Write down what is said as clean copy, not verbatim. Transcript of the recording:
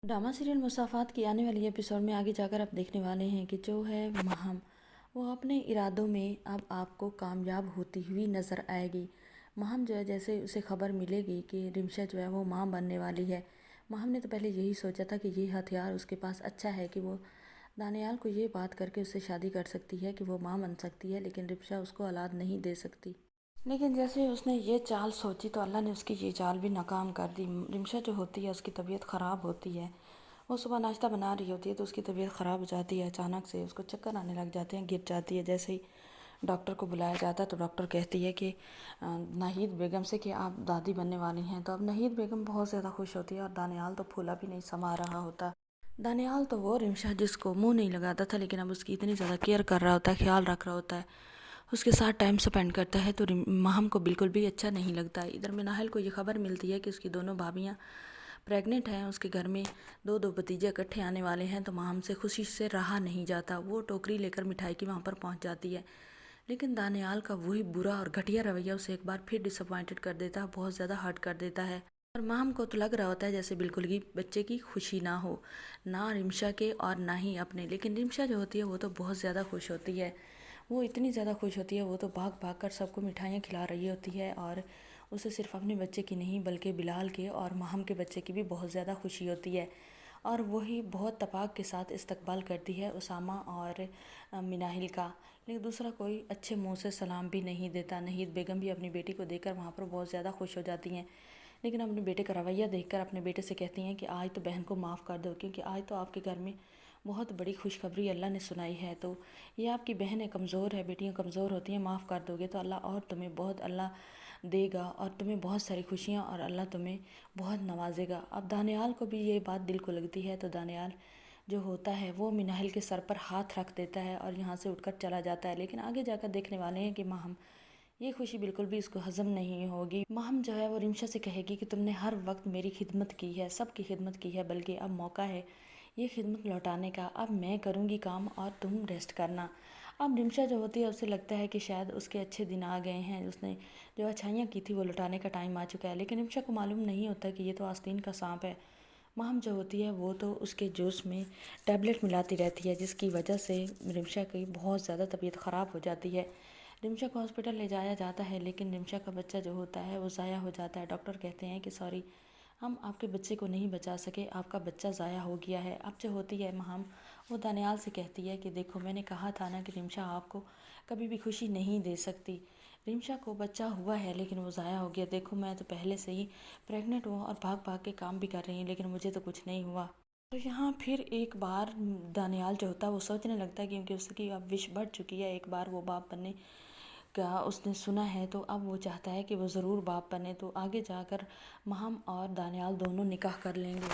Drama serial मुसाफात की आने वाली एपिसोड में आगे जाकर आप देखने वाले हैं कि जो है महम, वो अपने इरादों में अब आपको कामयाब होती हुई नज़र आएगी। महम जो है, जैसे उसे खबर मिलेगी कि रिमशा जो है वो मां बनने वाली है, महम ने तो पहले यही सोचा था कि ये हथियार उसके पास अच्छा है कि वो दानियाल को ये बात करके उससे शादी कर सकती है कि वो मां बन सकती है, लेकिन रिमशा उसको औलाद नहीं दे सकती। लेकिन जैसे ही उसने ये चाल सोची तो अल्लाह ने उसकी ये चाल भी नाकाम कर दी। रिमशा जो होती है उसकी तबीयत ख़राब होती है। वो सुबह नाश्ता बना रही होती है तो उसकी तबीयत ख़राब हो जाती है। अचानक से उसको चक्कर आने लग जाते हैं, गिर जाती है। जैसे ही डॉक्टर को बुलाया जाता है तो डॉक्टर कहती है कि नाहिद बेगम से कि आप दादी बनने वाली हैं। तो अब नाहिद बेगम बहुत ज़्यादा खुश होती है और दानियाल तो फूला भी नहीं समा रहा होता। दानियाल तो वो रिमशा जिसको मुंह नहीं लगाता था, लेकिन अब उसकी इतनी ज़्यादा केयर कर रहा होता है, ख्याल रख रहा होता है, उसके साथ टाइम स्पेंड करता है, तो महम को बिल्कुल भी अच्छा नहीं लगता। इधर मिनाहल को ये खबर मिलती है कि उसकी दोनों भाभियाँ प्रेग्नेंट हैं, उसके घर में दो दो भतीजे इकट्ठे आने वाले हैं। तो महम से खुशी से रहा नहीं जाता, वो टोकरी लेकर मिठाई की वहाँ पर पहुँच जाती है। लेकिन दानियाल का वही बुरा और घटिया रवैया उसे एक बार फिर डिसअपॉइंटेड कर देता है, बहुत ज़्यादा हर्ट कर देता है। और महम को तो लग रहा होता है जैसे बिल्कुल भी बच्चे की खुशी ना हो, ना रिमशा के और ना ही अपने। लेकिन रिमशा जो होती है वो तो बहुत ज़्यादा खुश होती है। वो इतनी ज़्यादा खुश होती है, वो तो भाग भाग कर सबको मिठाइयाँ खिला रही होती है। और उसे सिर्फ अपने बच्चे की नहीं बल्कि बिलाल के और महम के बच्चे की भी बहुत ज़्यादा खुशी होती है। और वही बहुत तपाक के साथ इस्तकबाल करती है उसामा और मिनाहिल का। लेकिन दूसरा कोई अच्छे मुंह से सलाम भी नहीं देता। नहीद बेगम भी अपनी बेटी को देखकर वहाँ पर बहुत ज़्यादा खुश हो जाती हैं, लेकिन अपने बेटे का रवैया देखकर अपने बेटे से कहती हैं कि आज तो बहन को माफ़ कर दो, क्योंकि आज तो आपके घर में बहुत बड़ी खुशखबरी अल्लाह ने सुनाई है। तो ये आपकी बहन है, कमज़ोर है, बेटियां कमज़ोर होती हैं, माफ़ कर दोगे तो अल्लाह और तुम्हें बहुत अल्लाह देगा और तुम्हें बहुत सारी खुशियाँ और अल्लाह तुम्हें बहुत नवाजेगा। अब दानियाल को भी ये बात दिल को लगती है, तो दानियाल जो होता है वो मिनाहिल के सर पर हाथ रख देता है और यहाँ से उठकर चला जाता है। लेकिन आगे जाकर देखने वाले हैं कि महम, ये खुशी बिल्कुल भी इसको हज़म नहीं होगी। महम जो है वो रिमशा से कहेगी कि तुमने हर वक्त मेरी खिदमत की है, सबकी खिदमत की है, बल्कि अब मौका है ये खिदमत लौटाने का। अब मैं करूँगी काम और तुम रेस्ट करना। अब रिमशा जो होती है उसे लगता है कि शायद उसके अच्छे दिन आ गए हैं, उसने जो अच्छाइयाँ की थी वो लौटाने का टाइम आ चुका है। लेकिन रिमशा को मालूम नहीं होता कि ये तो आस्तीन का सांप है। महम जो होती है वो तो उसके जूस में टैबलेट मिलाती रहती है, जिसकी वजह से रिमशा की बहुत ज़्यादा तबीयत ख़राब हो जाती है। रिमशा को हॉस्पिटल ले जाया जाता है, लेकिन रिमशा का बच्चा जो होता है वो ज़ाया हो जाता है। डॉक्टर कहते हैं कि सॉरी, हम आपके बच्चे को नहीं बचा सके, आपका बच्चा ज़ाया हो गया है। अब जो होती है महम, वो दानियाल से कहती है कि देखो, मैंने कहा था ना कि रिमशा आपको कभी भी खुशी नहीं दे सकती। रिमशा को बच्चा हुआ है लेकिन वो ज़ाया हो गया। देखो, मैं तो पहले से ही प्रेग्नेंट हूँ और भाग भाग के काम भी कर रही हूँ, लेकिन मुझे तो कुछ नहीं हुआ। तो यहाँ फिर एक बार दानियाल जो होता है वो सोचने लगता है, क्योंकि उसकी अब विश बढ़ चुकी है, एक बार वो बाप बनने का उसने सुना है, तो अब वो चाहता है कि वो ज़रूर बाप बने। तो आगे जाकर महम और दानियाल दोनों निकाह कर लेंगे।